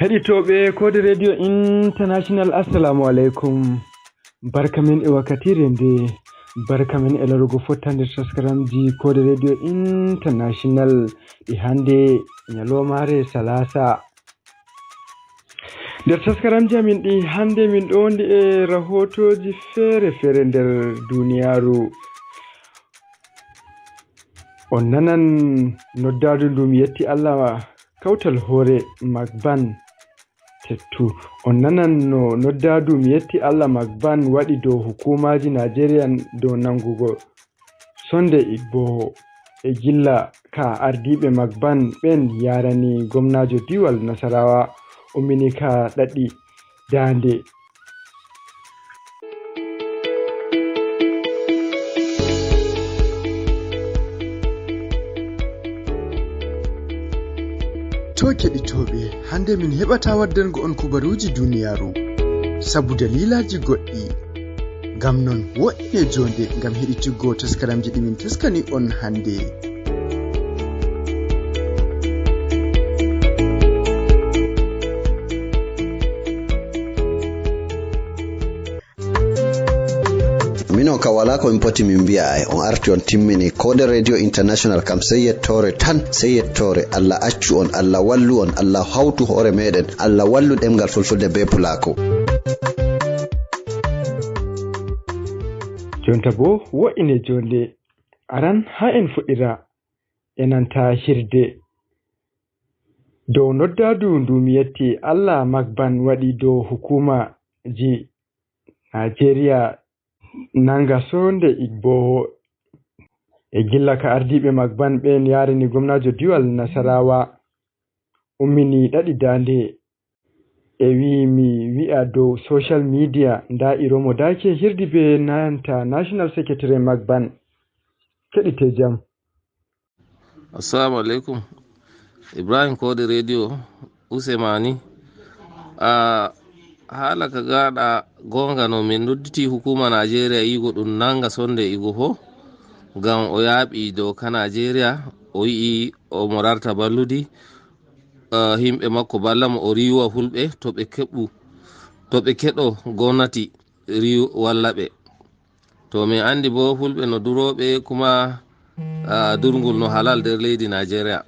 Heɗitoɓe Kode Radio International Assalamu alaikum. Barkamin e wakkatire nde. Barkamin e larugo fottande taskaramji Kode Radio International ɗi hande nyalomare Salasa. Nder taskaramji amin ɗi hande min ɗo wondi e rahotoji fere-fere nder duniyaru. On nanan noddadu ndum yetti Allah kawtal hore Magban tettu. On nanan no noddadu mi yetti Allah Magban waɗi dow hukumaji Najeriya dow nangugo sonde Igboho e gilla ka ardiɓe Magban ɓen yarani gomnajo diwal Nasarawa ummini ka ɗaɗi dande. To keɗitoɓe, hande min heɓata waddango on kubaruji duniyaru sabu dalilaji goɗɗi. Ngam non wo'ine jonde ngam heɗituggo taskaramji ɗi min taskani on hande. Mino ka wala ko min poti min biya ay on arti on timmini Kode Radio International kam sey yettore tan, sey yettore. Allah accu on, Allah wallu on, Allah hawtu hore meɗen, Allah wallu ɗemgal fulfulde be pulako. Jonta bo wo'ine jonde aran ha en fuɗɗira enanta hirde dow noddadu ndu mi yetti Allah Magban waɗi dow hukuma ji Najeriya nanga sonde Igboho e gilla ka ardiɓe Magban ɓen yarini gomnajo diwal Nasarawa ummini ɗaɗi dande e mi wi'a dow social media nda iromo dake hirdi be nanta National Secretary Magban. Keɗite jam. Assalamu alaikum. Ibrahim Kode Radio Usemani. Hala ka gaɗa gonga no min nodditi hukuma Najeriya yigo ɗum nanga sonde Igboho ngam o yaaɓi doka Najeriya o yi'i o morarta balludi himɓe makko balla mo o riwa fulɓe to ɓe keɗo gomnati walla ɓe. To min andi bo fulɓe no duroɓe kuma durgol no halal nder leydi Najeriya.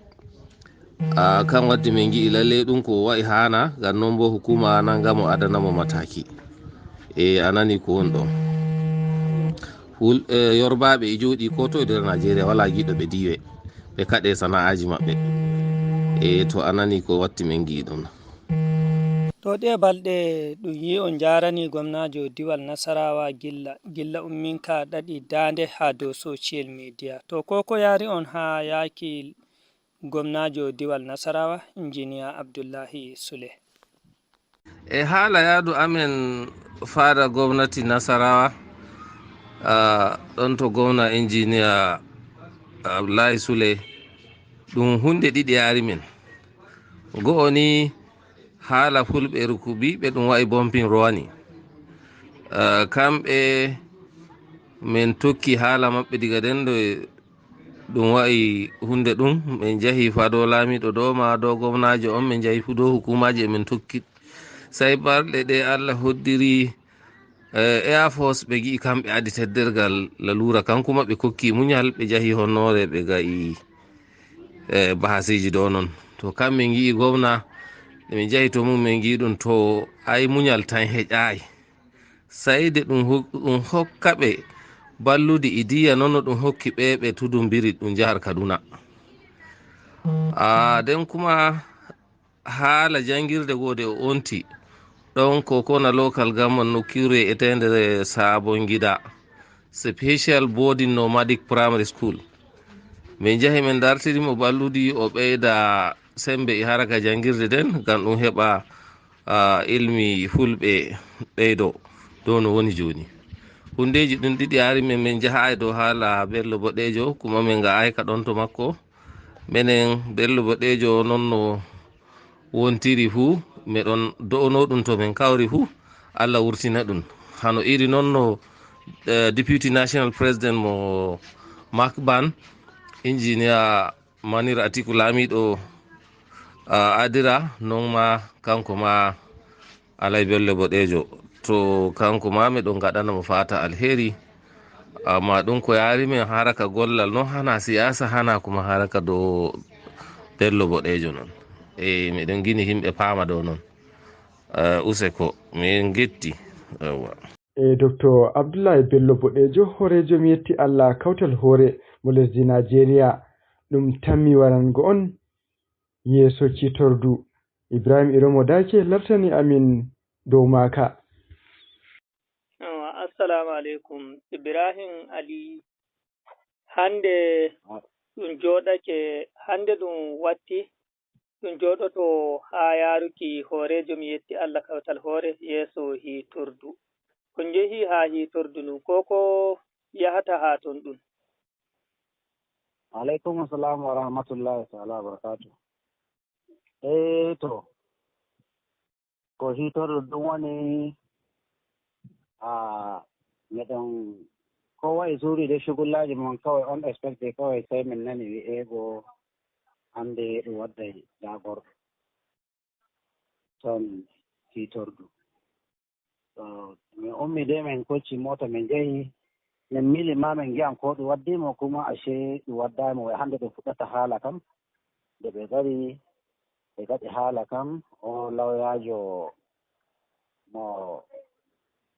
Kan waddi min gi'i lalle ɗum ko wa'i hana, ngam non bo hukuma nangamo adanamo mataki. Anani ko won ɗon. Yorbaɓe e jooɗi ko to e nder Najeriya wala giɗo ɓe diwe ɓe kaɗe sana'aji maɓɓe. To anani ko watti min gi'i ɗum. To ɗe balɗe ɗum yi on jarani gomnajo diwal Nasarawa gilla umminka ɗaɗi dande ha dow social media. To koko yari on ha yaki gomnajo diwal Nasarawa injiniya Abdullahi Sule. Hala yadu amen fada gwamnati Nasarawa ɗon to gomna injiniya Abdullahi Sule ɗum hunde ɗiɗi yari min. Go'o ni hala fulɓe rukubiɓe ɗum wa'i bompin rowani. Kamɓe min tokki hala maɓɓe diga den do ɗum wa'i hunde ɗum min jahi fa dow lamiɗo doma dow gomnajo on min jahi fu dow hukumaji min tokki. Sai balɗe ɗe Allah hoddiri Air Force ɓe gi'i kamɓe adi teddergal lalura kan kuma ɓe kokki munyal ɓe jahi honnore ɓe ga'i bahasiji dow non. To kam min gi'i gomna min jahi to mum min gi'i ɗum to ai munyal tan heƴai. Sai de ɗum hokka ɓe balludi idiya nono ɗum hokki ɓe tudun biri ɗum jahar Kaduna. Den kuma hala jangirde gode o onti ɗon kokona local government nokkure etende Sabon Gida Special Boarding Nomadic Primary School. Min jahi min dartirimo balludi o ɓeyda sembe e haraka jangirde den ngam ɗum heɓa ilmi fulɓe ɓeydo dow no woni joni. Hundeji ɗum ɗiɗi ari min jaha dow hala Bello Boɗejo kuma min ga ayka ɗon to makko. Menen Bello Boɗejo non no wontiri fu meɗon do'ono ɗum to min kawri fu Allah wurtina ɗum hano iri non no Deputy National President mo Magban Engineer Manir Atiku Lamiɗo adira non ma kanko ma alay bello boɗejo to kanko ma miɗon gaɗanamo fata alheri amma ɗum ko yari min haraka gollal non hana siyasa hana kuma haraka do bello boɗejo non miɗen gini himɓe paama dow non useko min getti yawwa. Dr. Abdullahi Bello Boɗejo horejo mi yetti Allah kawtal hore mo lesdi Najeriya ɗum tammi warango on yeeso citordu. Ibrahim Iromo Dake lartani amin dow maka. Assalamu alaikum. Ibrahim Ali hande ɗum joɗake hande ɗum watti ɗum joɗoto ha yaruki horejo mi yetti Allah kawtal hore yeeso hitordu. Ko jehi ha hitordu nun koko yahata ha ton ɗum? Alaikum assalam wa rahmatullahi ta'ala wa barakatuh. To ko hitordu ɗum woni meɗen kowa e suuri de shugullaji mon kawai on expecte kawai sai min nani wi'ego hande ɗum wadday jagorɗo ton hitordu. Min ummi de min kocci mota min jehi min mili ma min giyan ko ɗum waddimo kuma ashe ɗum waddaymo way hande ɗum fuɗɗata haala kam nde ɓe gari ɓe gaɗi haala kam o lawyajo mo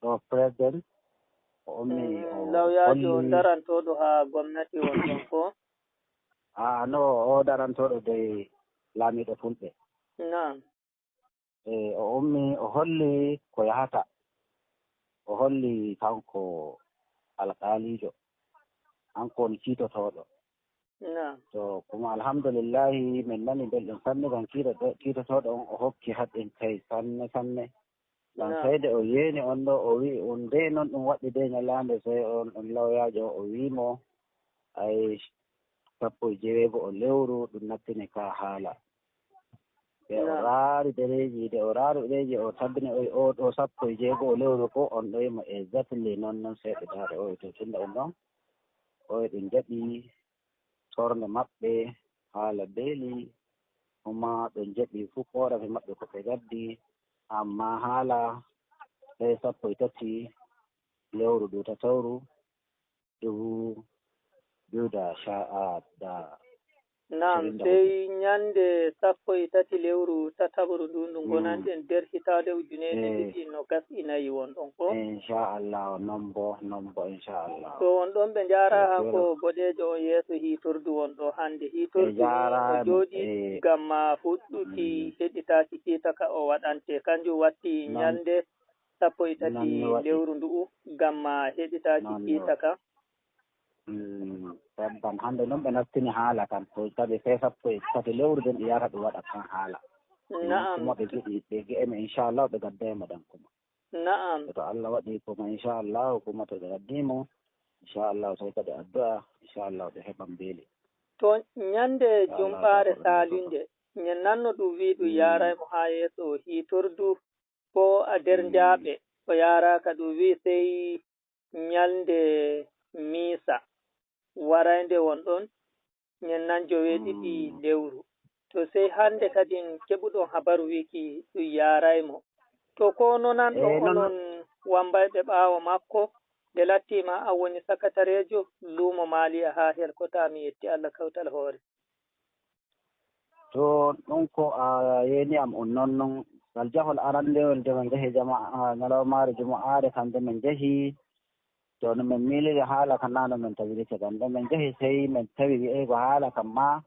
ɗo président o ummi lawyajo darantoɗo ha gomnati won ɗon ko? No o darantoɗo dow laamiɗo fulɓe. Naam. O ummi o holli ko yahata o holli kanko alƙalijo hanko woni kiitotoɗo. To kuma alhamdulillahi min nani belɗum sanne gam kiitotoɗo on o hokki haɗin kay sanne sanne gam sayde o yeeni on ɗo o wi on nde noon ɗum waɗi de ñalande sey on lawyajo o wimo ay 19 o lewru ɗum nattini ka haala ɓe o raari ɗereji o tabbini o ɗo 16 o lewru ko on ɗo yimo exactly noon seeɗe daare o to tunda ɗum ɗon o ɗum jaɓi torne maɓɓe haala beeli kuma ɗum jaɓi fuu korafe maɓɓe ko ɓe gaddi amma haala sey 13 lewru dutatawru 2010. Naam, sey ñande 13 lewru tatabru ndu gonanɗen nder hitande ujunere ɗiɗi nogas e nayi won ɗon ko? Inchallah non bo inchallah. To won ɗon ɓe njara hanko boɗejo on yeeso hitordu won ɗo hande hitordu o jooɗi ngam fuɗɗuki heɗitaki kiitaka o waɗante kanjum watti ñande 13 lewru ndu'u ngam heɗitaki kiitaka. Tabban hande noon ɓe naftini haala kan to kadi sey 13 lewru den ɗi yata ɗum waɗa kan haala. Na'am. Kuma ɓe gi'emi inchallah ɓe gaddaymo ɗan kuma. Na'am. To Allah waɗi kuma inchallah kuma to ɓe gaddimo inchallah sey kadi addu'a inchallah ɓe heɓan beeli. To ñande jumɓaare saalinde ñen nanno ɗum wi ɗum yaraymo ha yeeso hitordu ko a nder njaaɓe o yaraka ɗum wi sey ñalde miisa warande won ɗon ñen nan 2 lewru to sey hande kadi keɓuɗon habaru wiki ɗum yaraymo to ko nonan ɗon onon wambayɓe ɓaawo makko nde lattima a woni sakatarejo luumo Maliya ha helkota mi yetti Allah kawtal hoore. To ɗum ko a yeeni am on noon ngal jahol arandewol nde min jehi ñalawmaare juma'aare kamɓe min jehi to no min miiliri haala kam nano min tawirite gam ɗo min jehi sey min tawi wi'ego haala kam ma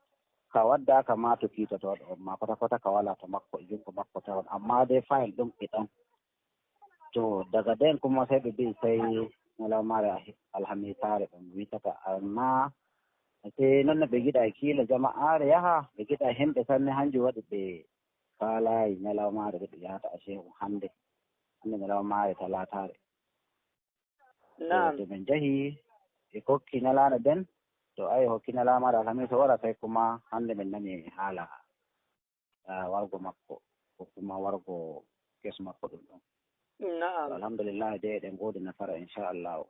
ka waddaka ma to kiitotoɗo on ma kota ka wala to makko e jungo makko tawon amma de fayil ɗum e ɗon to daga den kuma sey ɓe mbi sey ñalawmaare alhamisare ɗum witata amma sey noon no ɓe giɗa e kiila jama'aare yaha ɓe giɗa himɓe sanne hanjum waɗi ɓe faalayi ñalawmaare ɗe ɓe yahata achehu hande ñalawmaare talatare. To min jahi e kokki ñalaande den to ayi hokki ñalawmaare alhamis o wara sey kuma hande min nani haala wargo makko ko kuma wargo kes makko ɗum ɗon. Na'am. Alhamdulillah de eɗen goodi nasara inchallahu.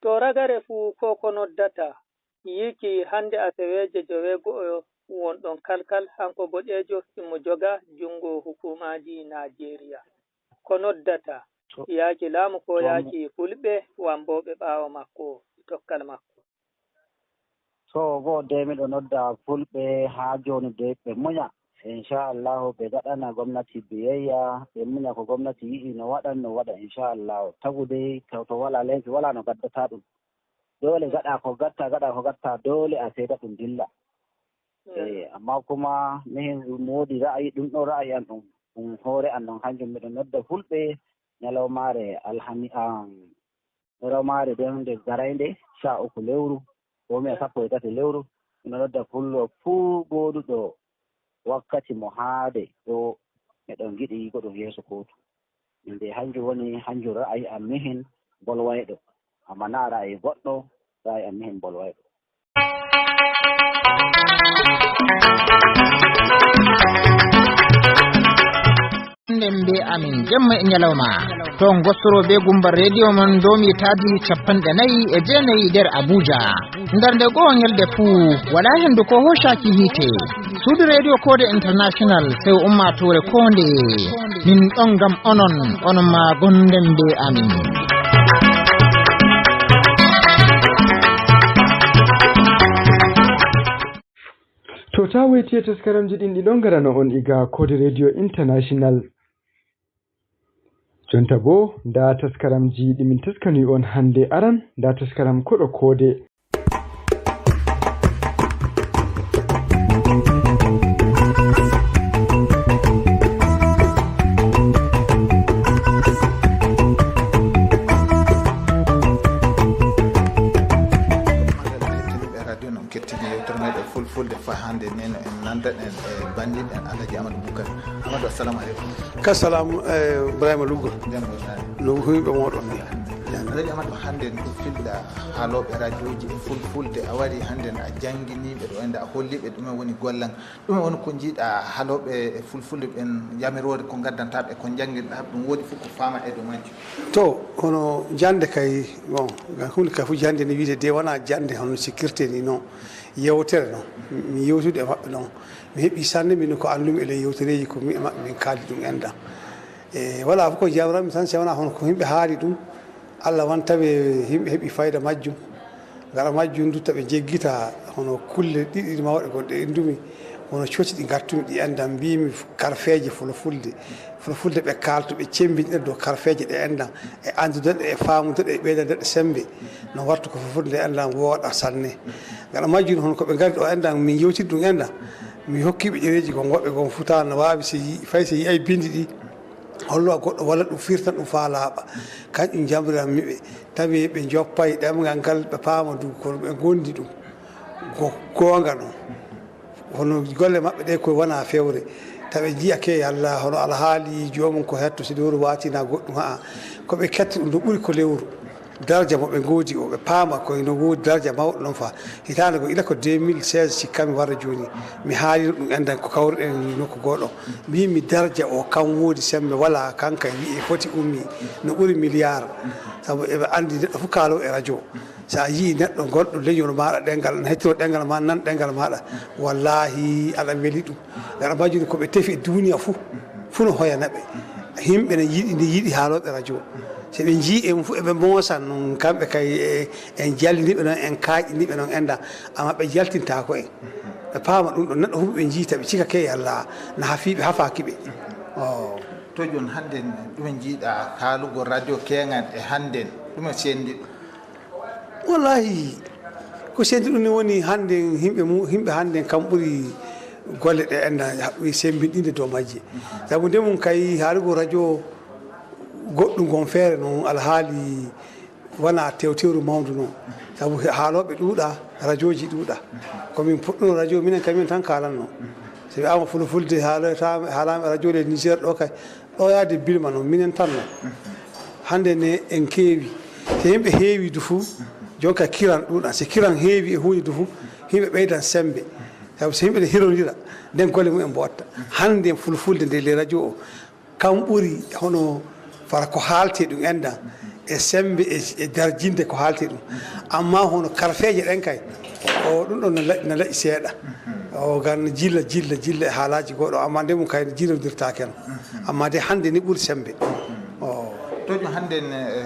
To ragare fuu ko noddata yiki hande aseweje 9 wonɗon kalkal hanko boɗejo imo joga jungo hukumaji Najeriya ko noddata yaaki laamu ko yaaki fulɓe wamboɓe ɓaawo makko tokkal makko. So bo de miɗo nodda fulɓe ha joni de ɓe muña inchallahu ɓe gaɗana gomnati biyayya ɓe muña ko gomnati yiɗi no waɗa inchallahu tagude to wala lenki wala no gaddata ɗum dole gaɗa ko gatta dole a seeda ɗum dilla. Amma kuma min wodi ra'ayi ɗum ɗo ra'ayi an ɗum hoore an ɗon hanjum miɗo nodda fulɓe ñalawmaare nde garaynde 13 lewru ko 13 lewru miɗo nodda fullo fuu goduɗo wakkati mo haade ɗo meɗon giɗi goɗɗum yeeso kotu nde hanjum ra'ayi am mihin bolwayɗo amma na ra'ayi goɗɗo ra'ayi am mihin bolwayɗo. Be amin jemma e nyalawma ton gostoro be gumbar radio mon domi taadi 49 der Abuja ndarde goonyelde fu wala hendu ko hoshaki hite suudu radio Kode International sai ummatore konde min don gam onon ma gonden be amin. To ta waitiye taskaramji ɗin ɗi ɗon garano on iga Kode Radio International. Jonta bo da taskaramji ɗi min taskani on hande aran da taskaram koɗo kode. fulfulde fa hande neno en nanda en bandin en Alhaji Amadou Boucar. Amadou assalamu alaikum. Kassalamu Ibrahima Lugo. No huybe modon ni. Alhaji Amadou hande en filda halobe radioji fulfulde a wari hande a jangini be do enda a hollibe dum woni gollan dum woni ko jiida halobe fulfulde en yamirore ko gaddanta be ko jangirda dum wodi fu ko fama e do manci. To hono jande kay bon hunde ka fu jande ni wiide de wana jande hono sécurité ni non yewtere non mi yewtude e mabbe non mi hebi sanne min ko andumi ele yewtereji ko mi mabbe min kaldi dum enda wala ko jawram mi tan se wana hono ko himbe haali dum Allah wantabe himbe hebi fayda majjum gara majjum du tabe jeggita hono kulle didi mawde gonde endumi hono coci di gartumi di enda mbimi karfeje fulfulde be kaltu be cembinde do karfeje de enda e andude e faamude e beedade sembe no wartu ko fulfulde enda woda sanne gara majjum hono ko be gardi o enda min yewti dum enda mi hokki be jereji gon wobbe gon futana waabi si fayse yi ay bindi di hollo goddo wala dum firtan dum faalaaba kanjum jambira mibe tawi be joppay demgal gal be paama du ko be gondi dum gonga no hono golle mabbe de ko wana fewre tawi jiya ke Allah hono alhaali jomum ko hetto si dooru watina goddum ha ko be ketti dum buri ko lewru darja mo be godi o be paama ko no wodi darja mawdo non fa hitande ko ila ko 2016 sikami wara joni mi haali dum enda ko kawrden nokko godo mi darja o kan wodi sembe wala kanka wi foti ummi no buri milliard sabu e andi neddo fu kalo e radio sa yi neddo goddo leñol maada dengal hetto dengal ma nan dengal maada wallahi ala weli dum dara bajuni ko be tefi duniya fu no hoyanabe himbe ne yidi haalobe radio se be ji e fu e be mosan non kambe kay en jalli be non en kaaji be non enda amma be jaltinta ko en be paama dum don neddo fu be jita be cika kay Allah na hafibe hafakibe to jon hande dum jiida haalugo radio kengan e hande dum sendi wallahi ko sendi dum woni hande himbe hande kam buri golle de enda wi sembindinde do majje sabu demum kay haalugo radio goddum gon feere non alhaali wana tewteru mawdu non sabu haalobe duuda radioji duuda ko min puddo radio minen kamin tan kalanno se ama fulfulde haalama radio le Niger do kay do yaade bilma non minen tan non hande ne en keewi te himbe heewi du fu jonka kiran duuda se kiran heewi e huudi du fu himbe beydan sembe sabu se himbe hirondira den golle mum en botta hande fulfulde de le radio kam buri hono fara ko haalte dum enda e sembe e darjinde ko haalte dum amma hono karfeje den kay o dum don na la seeda o gan jilla haalaji goɗo amma nde mum kayne jilodirtake no amma de hannde ni ɓuuri sembe o toƴo hannde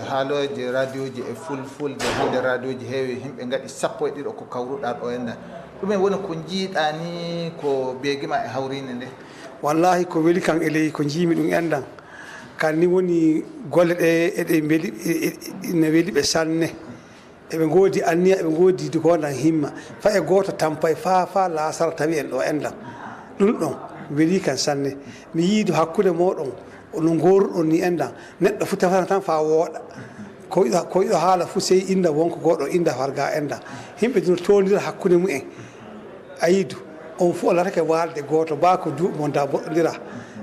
haaloje radio ji e fulfulde hannde radio ji heewi yimɓe gaɗi 11 ko kawruɗa ɗo henna ɗumen woni ko jiiɗa ni ko beegima e hawrinde nde wallahi ko weli kan eleyi ko jiimi ɗum enɗan kan ni woni golle ɗe eɗe beeli ne weli ɓe sanne eɓe goodi anniya eɓe goodi dugondan himma fa e goto tampay fa lasara tawi en ɗo enɗan ɗum ɗon weli kan sanne mi yiido hakkude moɗon no goruɗon ni enɗan neɗɗo fu tafata tan fa wooɗa ko yiɗo haala fu sey inda wonko goɗo inda farga enɗan himɓe dino tondira hakkude mumen a yiidu on fu o latake walde goto ba ko duuɓi mon da boɗɗodira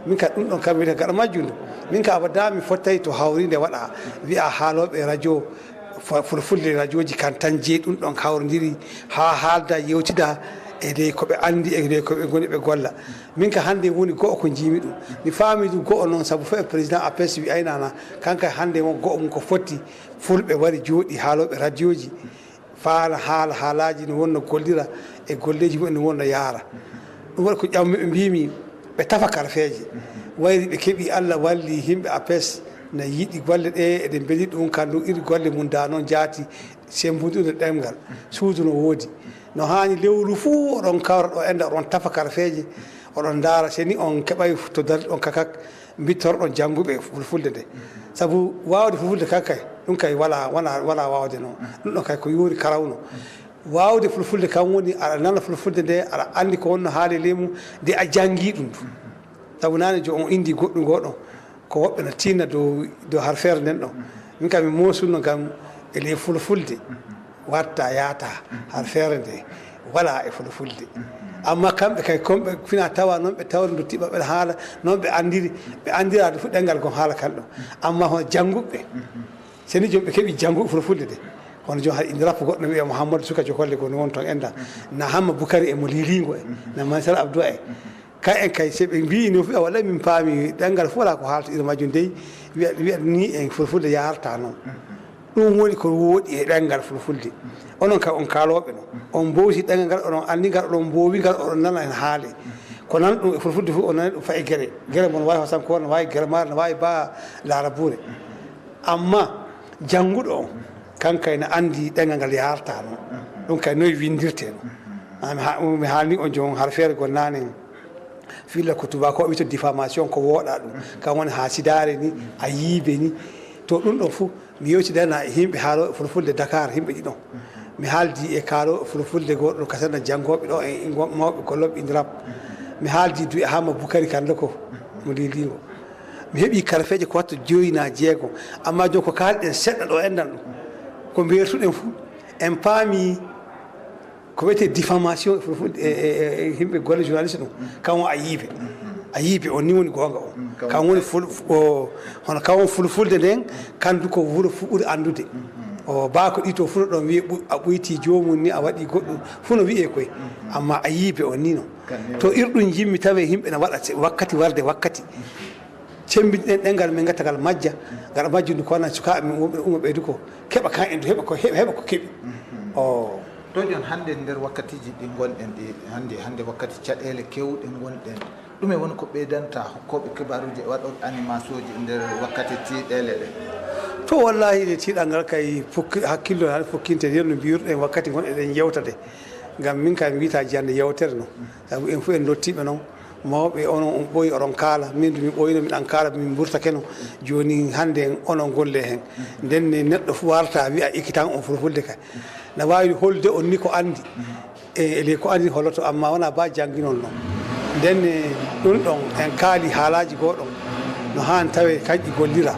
min ka ɗum ɗon kam wiyete gaɗa majjundu min ka abada mi fottayi to hawride waɗa wiya haaloɓe radio fulfulde radio ji kan tan jeeyi ɗum ɗon hawrodiri ha haalda yewtida e dey koɓe andi e dey koɓe goni ɓe golla min ka hannde woni go'o ko jiimi ɗum mi faami ɗum go'o noon saabu fo e président apes wi aynana kanka hannde mo go'o mum ko fotti fulɓe wari jooɗi haaloɓe radio ji faala haalaji no wonno gollira e golleji mumen no wonno yaara ɗum waɗi ko ƴammi ɓe mbimi ɓe tafa karfeje wayri ɓe keeɓi Allah walli yimɓe apes na yiɗi golle ɗe eɗen beeli ɗum kandu iri golle mum da noon jaati sembudude ɗemgal suudu no woodi no hani lewru fuu oɗon kawra ɗo enda oɗon tafa karfeje oɗon daara seni on keɓay to dari ɗon kakak bittorɗon jannguɓe fulfulde nde sabu wawde fulfulde kakkay ɗum kay wala wawde noon ɗum ɗon kay ko yoori karawno wawde fulfulde kam woni aɗa nana fulfulde nde aɗa andi ko wonno haali leymu nde a janngui ɗum sabu nane jo on indi goɗɗum goɗon ko woɓɓe no tinna dow harfere nden ɗon min kam mi mosulno kam e ley fulfulde watta yaata harfere nde wala e fulfulde amma kamɓe kay komɓe fina tawa noon ɓe tawri duttiɓe ɓe haala noon ɓe andirade fu ɗengal gon haala kan ɗon amma hono jannguɓe seni jom ɓe keeɓi jannguɓe fulfulde de hono joni haɗa indi rappo goɗɗo wiya mouhamadou suka jokolle goni won toon enda na hamma boukary e mo liligo e na mansal abdou e ka en kay so ɓe mbi no fiya wallahi min paami ɗengal fof wala ko haalta ina majjum dey wiya ni en fulfulde yarata noon ɗum woni ko wooɗi e ɗengal fulfulde onon kay on kaaloɓe no on mbowti ɗengal ngal oɗon anndi ngal oɗon mboowi ngal oɗon nana hen haale ko nan ɗum e fulfulde fof o nani ɗum fayi guere mon wawi hosanko no wawi guere maare no wawi ba laaraboure amma jannguɗo on kankay ne anndi ɗengal ngal yarta noon ɗum kay noyi windirte no mi haalni on jon har feere gon nane filla ko tubako wiyto diffamation ko wooɗa ɗum kam woni ha sidare ni a yiibe ni to ɗum ɗon fuu mi yewtidana e yimɓe haaloɓe fulfulde Dakar yimɓe ɗiɗon mi haaldi e kaaloɓe fulfulde goɗɗo kasana janngoɓe ɗo e mawɓe golloɓe indirap mi haaldi du e Hama Boukary Kande ko mo lilingo mi heeɓi karfeje ko watta 9 amma joni ko kalɗen seɗɗa ɗo endan ɗum ko mbiyertuɗen fuu en paami ko wiyete diffamation e fulfulde e yimɓe golle journaliste ɗum kam won a yiibe on ni woni gonga o kam woni hono kam won fulfulde nden kandu ko wuuro fu ɓuuri andude o baako ɗi to funo ɗon wiye a ɓoyti jomum ni a waɗi goɗɗum funo wiye koye amma a yiibe on ni noon to irɗum jimmi tawe yimɓe ne waɗa wakkati warde wakkati cembinɗen ɗengal min gattagal majja gaɗa majjude ko wonan sukaɓe min wonɓe uma ɓeydu ko keɓa kan en heɓa ko keeɓi o to jon hannde nder wakkatiji ɗi gonɗen ɗi hannde wakkati caɗele kewɗe gonɗen ɗume woni ko ɓeydanta hokkoɓe kibaruji e waɗoɓe animation ji nder wakkati tiiɗele ɗe to wallahi ɗe tiiɗal ngal kay hakkillo haɗa fokkinte yen no mbiyruɗen wakkati gonɗeɗen yewtade ngam min kay mi wiyata jiyande yewtere noon sabu en fof en dottiɓe noon mawɓe onon on ɓooyi oɗon kaala min mi ɓooyino miɗan kaala min burtake no joni hannde onon golle heen ndenne neɗɗo fof warta wiya ikkitan on fulfulde kay ne wawi holde on ni ko andi ele ko andi holoto amma wona ba jangguinol noon ndenne ɗum ɗon en kaali haalaji goɗon no hani tawe kañƴi gollira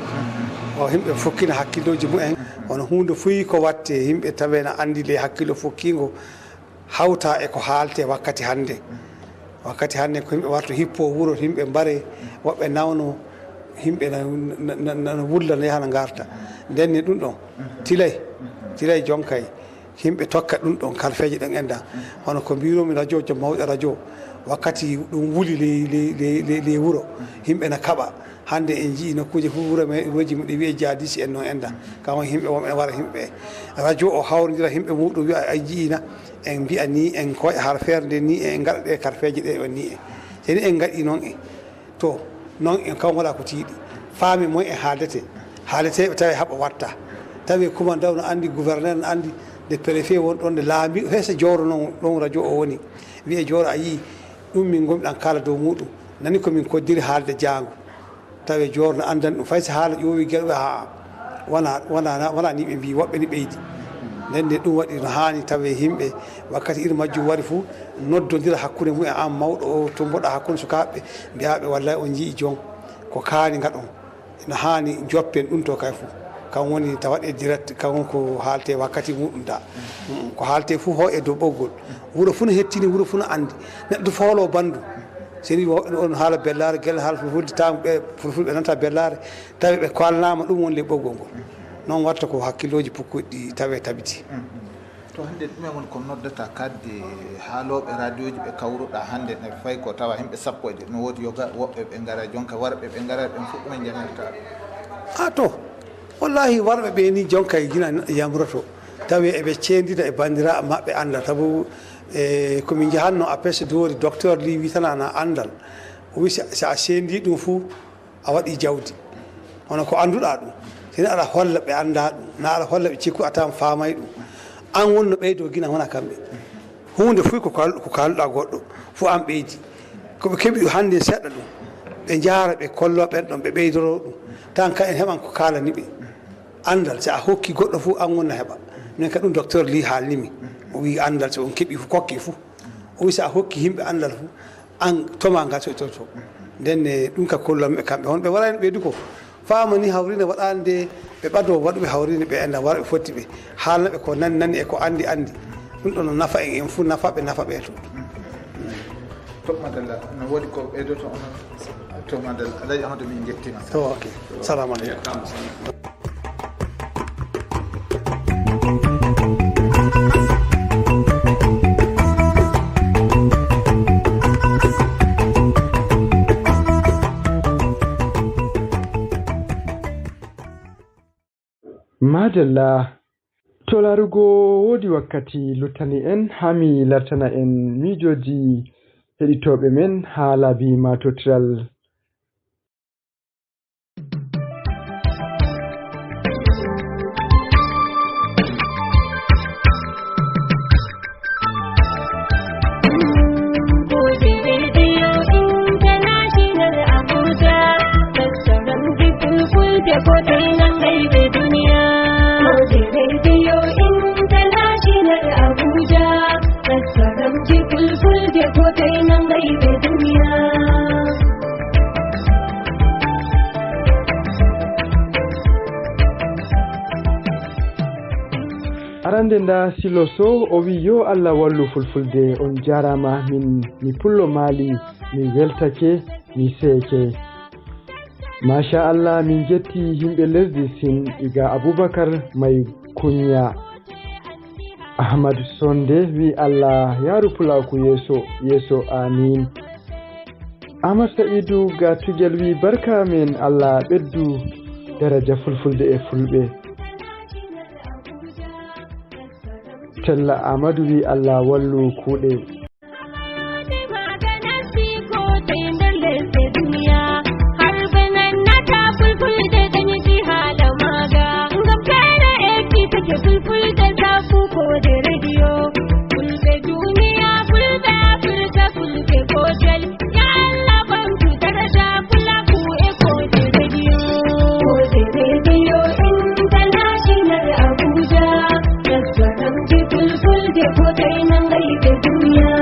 o yimɓe fokkina hakkilloji mumen hono hunde fuyi ko watte yimɓe tawe na andi le hakkillo fokkingo hawta e ko haalte wakkati hannde ko yimɓe warto hippo wuuro yimɓe mbare woɓɓe nawno yimɓe no wulla no yaha no garta ndenne ɗum ɗon tilay jonkay yimɓe tokka ɗum ɗon kalfeje ɗen enda hono ko mbiromi radio jo mawɗe radio wakkati ɗum wuli ley wuuro yimɓe na kaɓa hande en jii nokkuje fof wuro me roji mu ɗi wiye jadisi en noon enda kawon himɓe wonɓe wara himɓe radio o hawrodira himɓe muɗum wiya a jiina en mbiya ni en koye har ferde ni en gaɗa ɗe karfeje ɗe on ni seni en gaɗi noon to noon en kam waɗa ko tiiɗi faami moy en haaldeteɓe tawi haɓa watta tawi commandant no andi gouverneur no andi de préfet won ɗon de laambi hesa jowro noon ɗon radio o woni wiye jowro a yii ɗum min gomɗan kala dow muɗum nani komin koddiri haalde jango tawi jowro no andan ɗum fayso haala ƴowi gueɗe ha wona ni ɓe mbi woɓɓe ni ɓeydi nden nde ɗum waɗi no hani tawi himɓe wakkati iri majjum wari fuu noddodira hakkude mum e an mawɗo o to mboɗa hakkude sukaɓe mbiyaɓe wallay on jii jon ko kaani gaɗon no hani joppen ɗum to kay fuu kan woni tawaɗe direct kan ko haalte wakkati muɗum da ko haalte fuu ho e dow ɓoggol wuro fuu no hettini wuro fuu no andi neɗɗo foolo bandu seni on haala bellare guel haala fulfulde taw ɓe fulfulɓe nanta bellare tawi ɓe kalnama ɗum woni le ɓoggol ngol noon watta ko hakkilloji pukkuɗi ɗi tawe tabiti to hande ɗumen woni ko noddata kadde haaloɓe radio ji ɓe kawruɗa hande ne fayi ko tawa himɓe sappo e no woodi yoga woɓɓe ɓe gara jonka warɓe ɓe gara ɓen fof ɗumen jamirta a to wallahi warɓe ɓe ni jonka e jina yamroto tawi eɓe ceendida e bandiraɓe maɓɓe anda sabu komin jahanno apes doori docteur li witanana andal o wi so a seendi ɗum fuu a waɗi jawdi hono ko annduɗa ɗum sini aɗa holla ɓe annda ɗum na aɗa holla ɓe cikku a tawan faamay ɗum an wonno ɓeydo gina wona kamɓe hunde fof ko kaaluɗa goɗɗo fof an ɓeydi koɓe keeɓi hannde seɗɗa ɗum ɓe jaara ɓe kollo ɓen ɗon ɓe ɓeydoro ɗum tan ka en heɓan ko kaalani ɓe andal so a hokki goɗɗo fof an wonna heɓa min ka ɗum docteur li haalnimi o wi andal so on keeɓi fof kokki fof o wi so a hokki yimɓe andal fof an toma ngal to nden ɗum ka kollanɓe kamɓe honɓe waɗani ɓeydu ko faama ni hawrinde waɗande ɓe ɓado waɗuɓe hawrinde ɓe enda wara ɓe fotti ɓe haalnaɓe ko nani e ko andi ɗum ɗon no nafa en fof nafa ɓe to toɓmadalla no woodi ko ɓeydoto onon toɓmadalla alaji amadou min jettima to ok salamu aleykum madalla to larugo woodi wakkati luttani en hami lartana en miijoji heɗitoɓe men ha laabi matotiral arande nda siloso o wi yo Allah wallu fulfulde on jarama mi pullo maali mi weltake mi seeke masha Allah min jetti himɓe lesdi sin iga Abubakar Mai Kunya Ahmad Sonde wi Allah yaru pulaku yeso amin Ahmad Sa'idu ga tugel wi barka men Allah ɓeddu daraja fulfulde e fulɓe Tella Amadou wi Allah wallu kuuɗe Ko dai nan gai da duniya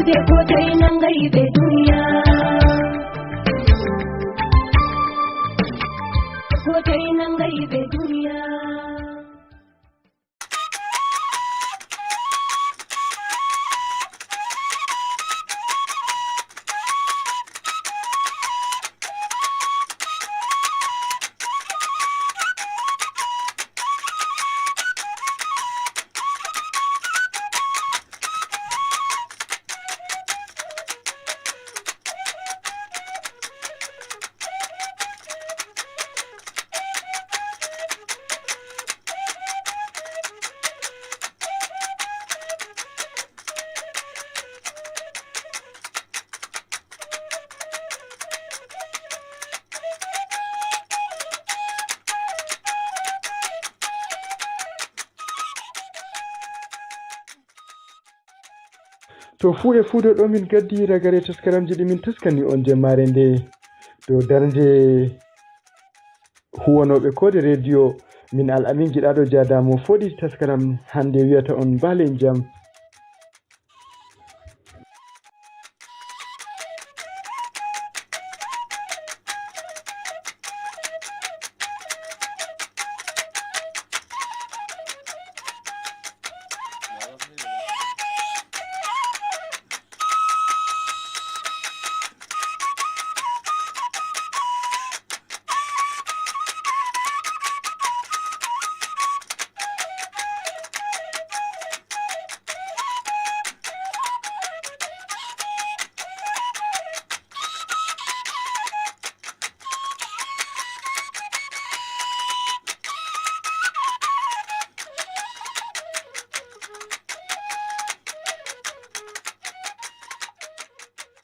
fulfulde ko tai nan gaibe duniya ko tai nan gaibe duniya. To fuu e fuu ɗo min gaddi ragare taskaramji ɗi min taskani on jemmare nde dow darnde huwanoɓe kode radio min Al-Amin Giɗaɗo Jadamo foɗi taskaram hande wiyata on balen jam